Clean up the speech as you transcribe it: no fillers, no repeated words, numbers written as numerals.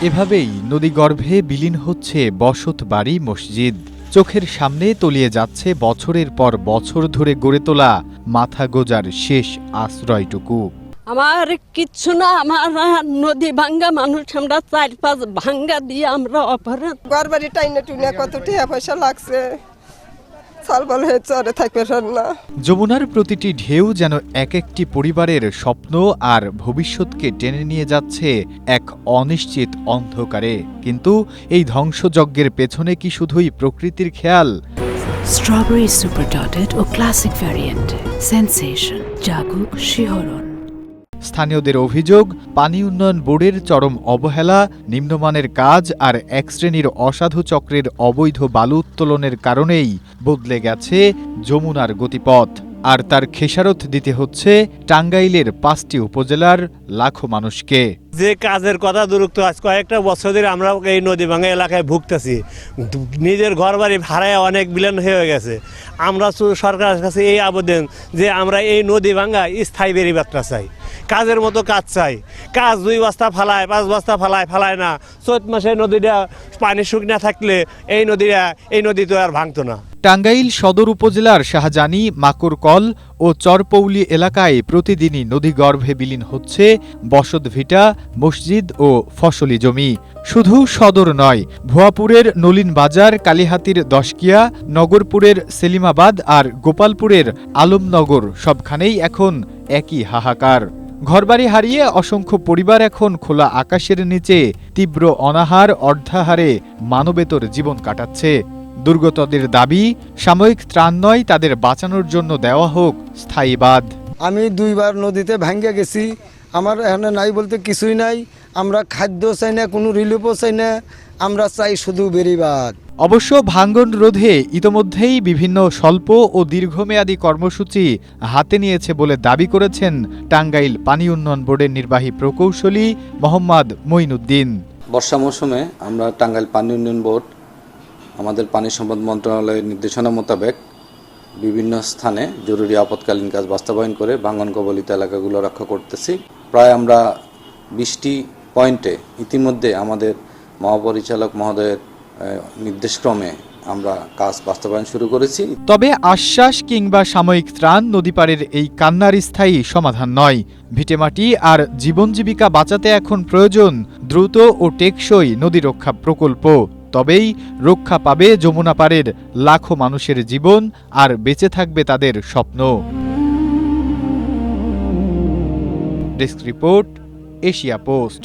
এভাবেই নদীগর্ভে বিলীন হচ্ছে বসত বাড়ি মসজিদ। চোখের সামনে তলিয়ে যাচ্ছে বছরের পর বছর ধরে গড়ে তোলা মাথা গোজার শেষ আশ্রয়টুকু। আমার কিচ্ছু না, আমার নদী ভাঙ্গা মানুষ, আমরা 4-5 ভাঙ্গা দিয়ে আমরা অপরাধ। ঘর বাড়ি টাইনে টুনে কত টাকা পয়সা লাগছে, সালবাল হয়ে চরে থাকবে না। যমুনার প্রতিটি ঢেউ যেন এক একটি পরিবারের স্বপ্ন আর ভবিষ্যৎকে টেনে নিয়ে যাচ্ছে এক অনিশ্চিত অন্ধকারে। কিন্তু এই ধ্বংসযজ্ঞের পেছনে কি শুধুই প্রকৃতির খেয়াল? স্ট্রবেরি সুপার ডটেড ও ক্লাসিক ভ্যারিয়েন্টে সেন্সেশন জাগুক শিহরণ। স্থানীয়দের অভিযোগ, পানি উন্নয়ন বোর্ডের চরম অবহেলা, নিম্নমানের কাজ আর এক শ্রেণীর অসাধু চক্রের অবৈধ বালু উত্তোলনের কারণেই বদলে গেছে যমুনার গতিপথ। আর তার খেসারত দিতে হচ্ছে টাঙ্গাইলের 5টি উপজেলার লাখো মানুষকে। যে কাজের কথা দুরুক্ত আজ কয়েকটা বছর ধরে আমরা এই নদী ভাঙ্গা এলাকায় ভুগতেছি, নিজের ঘর বাড়ি ভাড়ায় অনেক বিলীন হয়ে গেছে। আমরা সরকারের কাছে এই আবেদন যে আমরা এই নদী ভাঙ্গা স্থায়ী বেড়িবাঁধটা চাই, কাজের মতো কাজ চাই। কাজ 2 বস্তা ফালায়, 5 বস্তা ফালায় না। চৈত মাসে নদীটা পানি শুকনা থাকলে এই নদী তো আর ভাঙতো না। টাঙ্গাইল সদর উপজেলার শাহজানি, মাকড়কল ও চরপৌলি এলাকায় প্রতিদিনই নদীগর্ভে বিলীন হচ্ছে বসতভিটা, মসজিদ ও ফসলি জমি। শুধু সদর নয়, ভুয়াপুরের নলিন বাজার, কালিহাতির দশকিয়া, নগরপুরের সেলিমাবাদ আর গোপালপুরের আলমনগর সবখানেই এখন একই হাহাকার। ঘরবাড়ি হারিয়ে অসংখ্য পরিবার এখন খোলা আকাশের নিচে তীব্র অনাহার, অর্ধাহারে মানবেতর জীবন কাটাচ্ছে। দুর্গতদের দাবি, সাময়িক ত্রাণ নয়, তাদের বাঁচানোর জন্য দেওয়া হোক স্থায়ী বাঁধ। আমি 2 বার নদীতে ভাঙ্গা গেছি, আমার এখানে নাই বলতে কিছুই নাই। আমরা খাদ্য চাই না, কোনো রিলিফও চাই না, আমরা চাই শুধু বেড়িবাঁধ। অবশ্য ভাঙ্গন রোধে ইতোমধ্যেই বিভিন্ন স্বল্প ও দীর্ঘমেয়াদী কর্মসূচি হাতে নিয়েছে বলে দাবি করেছেন টাঙ্গাইল পানি উন্নয়ন বোর্ডের নির্বাহী প্রকৌশলী মোহাম্মদ মঈনুদ্দিন। বর্ষা মৌসুমে আমরা টাঙ্গাইল পানি উন্নয়ন বোর্ড আমাদের পানি সম্পদ মন্ত্রণালয়ের নির্দেশনা মোতাবেক বিভিন্ন স্থানে জরুরি আপৎকালীন কাজ বাস্তবায়ন করে ভাঙ্গন কবলিত এলাকাগুলো রক্ষা করতেছি। প্রায় আমরা 20টি পয়েন্টে ইতিমধ্যে আমাদের মহাপরিচালক মহোদয়ের নির্দেশক্রমে আমরা কাজ বাস্তবায়ন শুরু করেছি। তবে আশ্বাস কিংবা সাময়িক ত্রাণ নদীপাড়ের এই কান্নার স্থায়ী সমাধান নয়। ভিটেমাটি আর জীবন জীবিকা বাঁচাতে এখন প্রয়োজন দ্রুত ও টেকসই নদী রক্ষা প্রকল্প। তবেই রক্ষা পাবে যমুনা পাড়ের লাখো মানুষের জীবন আর বেঁচে থাকবে তাদের স্বপ্ন। Desk report, Asia post.